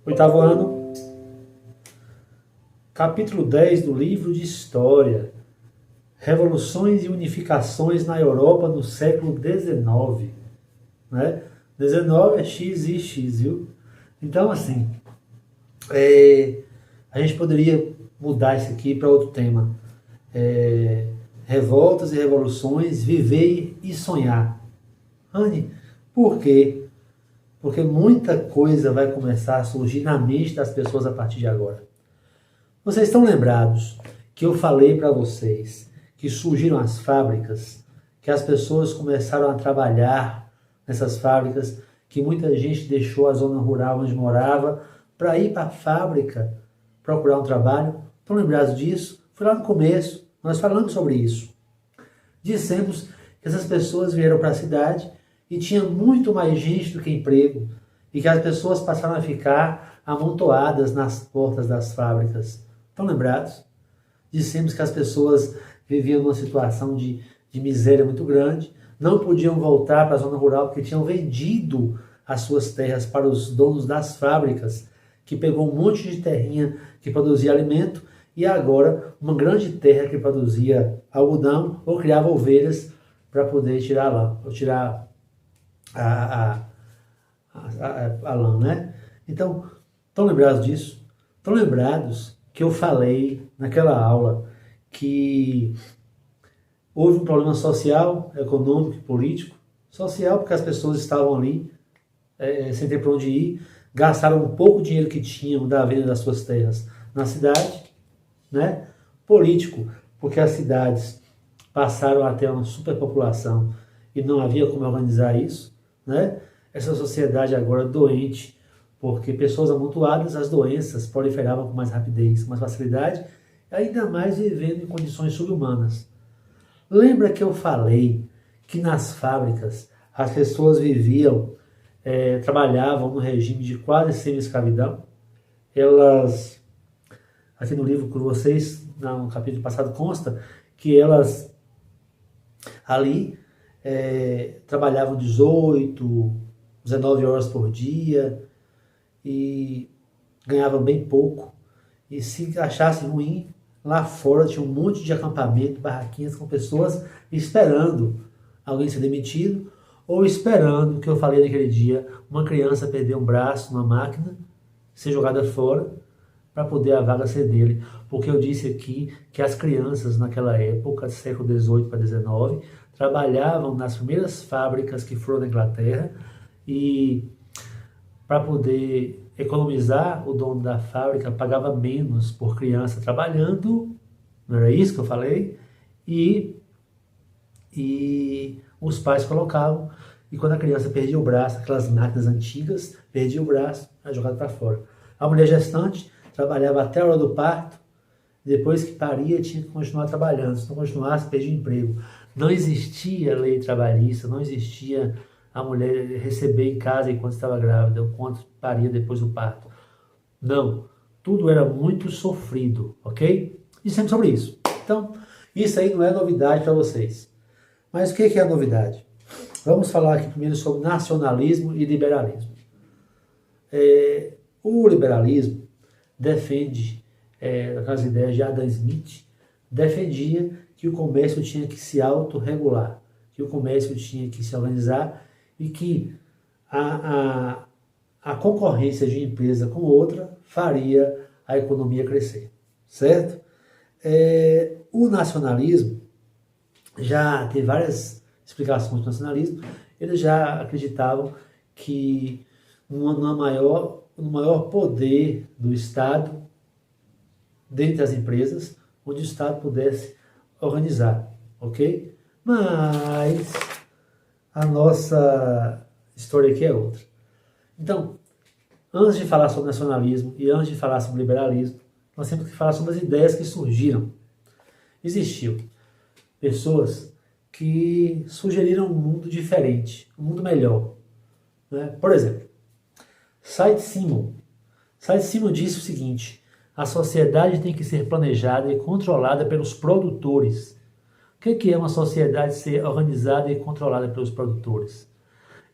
Oitavo ano, capítulo 10 do livro de História, Revoluções e Unificações na Europa no século XIX. Né? 19 é X e X, viu? Então, assim, a gente poderia mudar isso aqui para outro tema. Revoltas e revoluções, viver e sonhar. Anne, por quê? Porque muita coisa vai começar a surgir na mente das pessoas a partir de agora. Vocês estão lembrados que eu falei para vocês que surgiram as fábricas, que as pessoas começaram a trabalhar nessas fábricas, que muita gente deixou a zona rural onde morava para ir para a fábrica procurar um trabalho? Estão lembrados disso? Foi lá no começo, nós falamos sobre isso. Dissemos que essas pessoas vieram para a cidade e tinha muito mais gente do que emprego, e que as pessoas passaram a ficar amontoadas nas portas das fábricas. Estão lembrados? Dissemos que as pessoas viviam numa situação de miséria muito grande, não podiam voltar para a zona rural porque tinham vendido as suas terras para os donos das fábricas, que pegou um monte de terrinha que produzia alimento, e agora uma grande terra que produzia algodão ou criava ovelhas para poder tirar lã, ou tirar a lã, né? Então, estão lembrados disso? Estão lembrados que eu falei naquela aula que houve um problema social, econômico e político? Social porque as pessoas estavam ali sem ter para onde ir, gastaram um pouco dinheiro que tinham da venda das suas terras na cidade, né? Político porque as cidades passaram a ter uma superpopulação e não havia como organizar isso, né? Essa sociedade agora doente, porque pessoas amontoadas, as doenças proliferavam com mais rapidez, com mais facilidade, ainda mais vivendo em condições subhumanas. Lembra que eu falei que nas fábricas as pessoas viviam, trabalhavam no regime de quase semi-escravidão? Elas, aqui no livro com vocês, no capítulo passado consta que elas ali trabalhavam 18, 19 horas por dia e ganhavam bem pouco. E se achassem ruim, lá fora tinha um monte de acampamento, barraquinhas com pessoas esperando alguém ser demitido ou esperando, que eu falei naquele dia, uma criança perder um braço numa máquina, ser jogada fora para poder a vaga ser dele. Porque eu disse aqui que as crianças naquela época, do século XVIII para XIX, trabalhavam nas primeiras fábricas que foram na Inglaterra e para poder economizar, o dono da fábrica pagava menos por criança trabalhando, não era isso que eu falei? E os pais colocavam, e quando a criança perdia o braço, aquelas máquinas antigas, perdia o braço, era jogado para fora. A mulher gestante trabalhava até a hora do parto, depois que paria tinha que continuar trabalhando, se não continuasse perdia emprego. Não existia lei trabalhista, não existia a mulher receber em casa enquanto estava grávida, enquanto paria depois do parto. Não, tudo era muito sofrido, ok? Dissemos sobre isso. Então, isso aí não é novidade para vocês. Mas o que é a novidade? Vamos falar aqui primeiro sobre nacionalismo e liberalismo. O liberalismo defende, aquelas ideias de Adam Smith, defendia que o comércio tinha que se autorregular, que o comércio tinha que se organizar e que a concorrência de uma empresa com outra faria a economia crescer, certo? O nacionalismo, já tem várias explicações do nacionalismo, eles já acreditavam que no maior poder do Estado, dentre as empresas, onde o Estado pudesse organizar, ok? Mas a nossa história aqui é outra. Então, antes de falar sobre nacionalismo e antes de falar sobre liberalismo, nós temos que falar sobre as ideias que surgiram. Existiu pessoas que sugeriram um mundo diferente, um mundo melhor. Né? Por exemplo, Saint-Simon. Saint-Simon disse o seguinte: a sociedade tem que ser planejada e controlada pelos produtores. O que é uma sociedade ser organizada e controlada pelos produtores?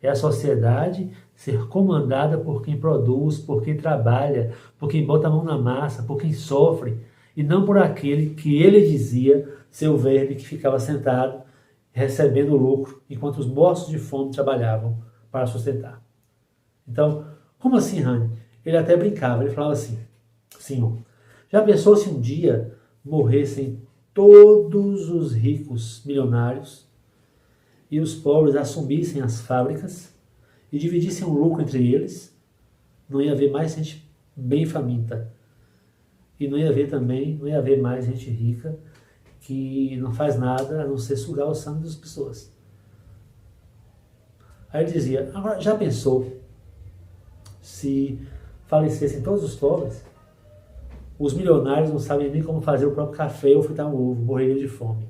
É a sociedade ser comandada por quem produz, por quem trabalha, por quem bota a mão na massa, por quem sofre, e não por aquele que ele dizia ser o verme que ficava sentado recebendo lucro, enquanto os mortos de fome trabalhavam para sustentar. Então, como assim, Rani? Ele até brincava, ele falava assim, Senhor, já pensou se um dia morressem todos os ricos milionários e os pobres assumissem as fábricas e dividissem o lucro entre eles? Não ia haver mais gente bem faminta. E não ia haver mais gente rica que não faz nada a não ser sugar o sangue das pessoas. Aí ele dizia, agora já pensou se falecessem todos os pobres? Os milionários não sabem nem como fazer o próprio café ou fritar um ovo, morreriam de fome,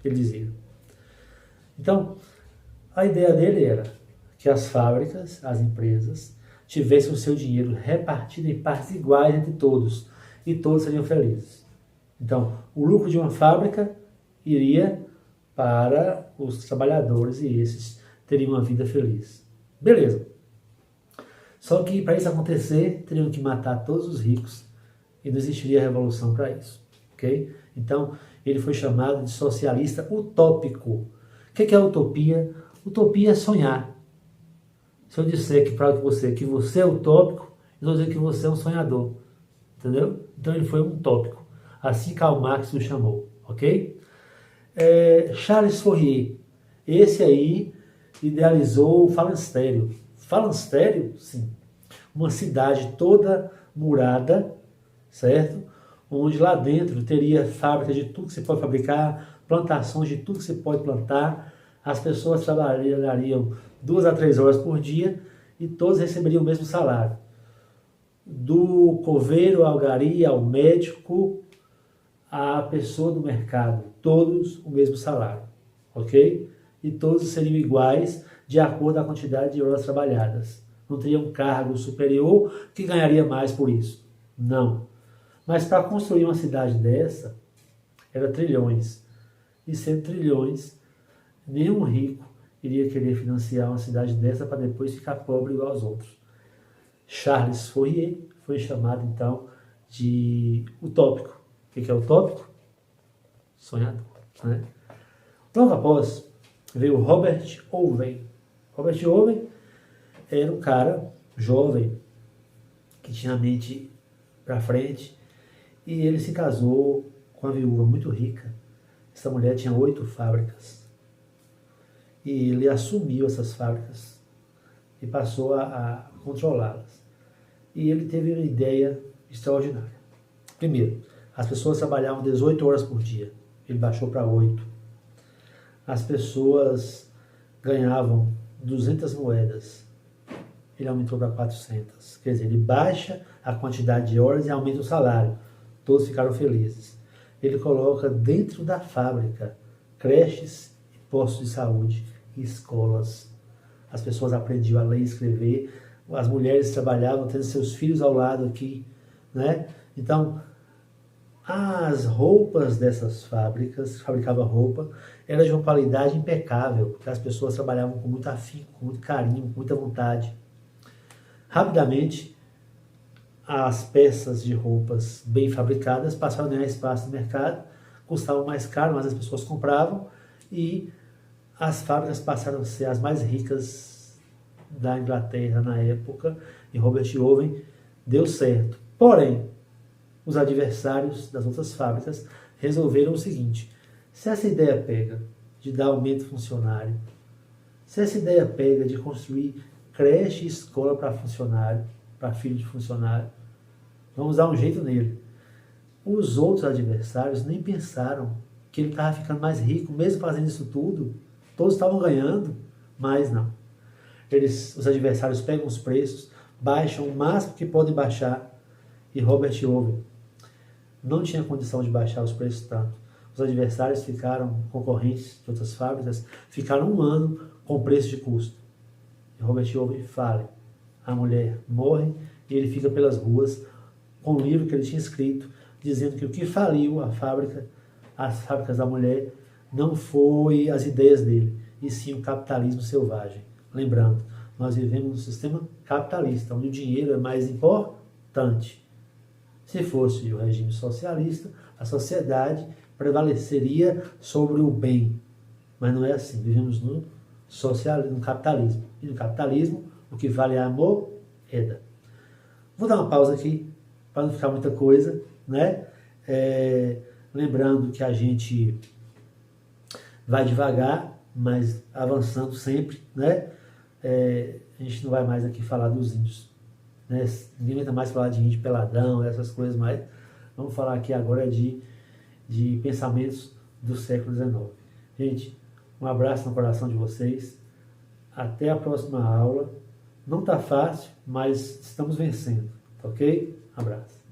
ele dizia. Então, a ideia dele era que as fábricas, as empresas, tivessem o seu dinheiro repartido em partes iguais entre todos, e todos seriam felizes. Então, o lucro de uma fábrica iria para os trabalhadores e esses teriam uma vida feliz. Beleza. Só que para isso acontecer, teriam que matar todos os ricos e não existiria revolução para isso. Ok? Então, ele foi chamado de socialista utópico. O que é utopia? Utopia é sonhar. Se eu disser para você que você é utópico, eu vou dizer que você é um sonhador. Entendeu? Então ele foi um utópico. Assim Karl Marx o chamou. Ok? Charles Fourier. Esse aí idealizou o falanstério. Falanstério? Sim. Uma cidade toda murada, certo? Onde lá dentro teria fábrica de tudo que você pode fabricar, plantações de tudo que você pode plantar. As pessoas trabalhariam 2 a 3 horas por dia e todos receberiam o mesmo salário. Do coveiro ao gari, ao médico, à pessoa do mercado, todos o mesmo salário, ok? E todos seriam iguais de acordo com a quantidade de horas trabalhadas. Não teria um cargo superior que ganharia mais por isso. Não. Mas para construir uma cidade dessa, era trilhões. E sendo trilhões, nenhum rico iria querer financiar uma cidade dessa para depois ficar pobre igual aos outros. Charles Fourier foi chamado então de utópico. O que é utópico? Sonhador. Né? Logo após veio Robert Owen. Robert Owen era um cara jovem que tinha a mente para frente e ele se casou com uma viúva muito rica. Essa mulher tinha 8 fábricas e ele assumiu essas fábricas e passou a controlá-las. E ele teve uma ideia extraordinária. Primeiro, as pessoas trabalhavam 18 horas por dia. Ele baixou para 8. As pessoas ganhavam 200 moedas. Ele aumentou para 400. Quer dizer, ele baixa a quantidade de horas e aumenta o salário. Todos ficaram felizes. Ele coloca dentro da fábrica creches, postos de saúde e escolas. As pessoas aprendiam a ler e escrever. As mulheres trabalhavam tendo seus filhos ao lado aqui, né? Então, as roupas dessas fábricas, fabricavam roupa, era de uma qualidade impecável, porque as pessoas trabalhavam com muito afinco, com muito carinho, com muita vontade. Rapidamente, as peças de roupas bem fabricadas passaram a ganhar espaço no mercado, custavam mais caro, mas as pessoas compravam, e as fábricas passaram a ser as mais ricas da Inglaterra na época, e Robert Owen deu certo. Porém, os adversários das outras fábricas resolveram o seguinte: se essa ideia pega de dar aumento funcionário, se essa ideia pega de construir creche e escola para funcionário, para filho de funcionário, vamos dar um jeito nele. Os outros adversários nem pensaram que ele estava ficando mais rico, mesmo fazendo isso tudo. Todos estavam ganhando, mas não. Os adversários pegam os preços, baixam o máximo que podem baixar, e Robert Owen não tinha condição de baixar os preços tanto. Os adversários concorrentes de outras fábricas, ficaram 1 ano com preço de custo. E Robert Owen fala, a mulher morre e ele fica pelas ruas com um livro que ele tinha escrito, dizendo que o que faliu as fábricas da mulher, não foi as ideias dele, e sim o capitalismo selvagem. Lembrando, nós vivemos num sistema capitalista, onde o dinheiro é mais importante. Se fosse o regime socialista, a sociedade prevaleceria sobre o bem. Mas não é assim, vivemos no socialismo, no capitalismo. E no capitalismo, o que vale é a moeda. Vou dar uma pausa aqui, para não ficar muita coisa, né? Lembrando que a gente vai devagar, mas avançando sempre, né? A gente não vai mais aqui falar dos índios, né? Ninguém vai mais falar de índio peladão, essas coisas mais. Vamos falar aqui agora de pensamentos do século XIX. Gente, um abraço no coração de vocês. Até a próxima aula. Não está fácil, mas estamos vencendo, ok? Abraço.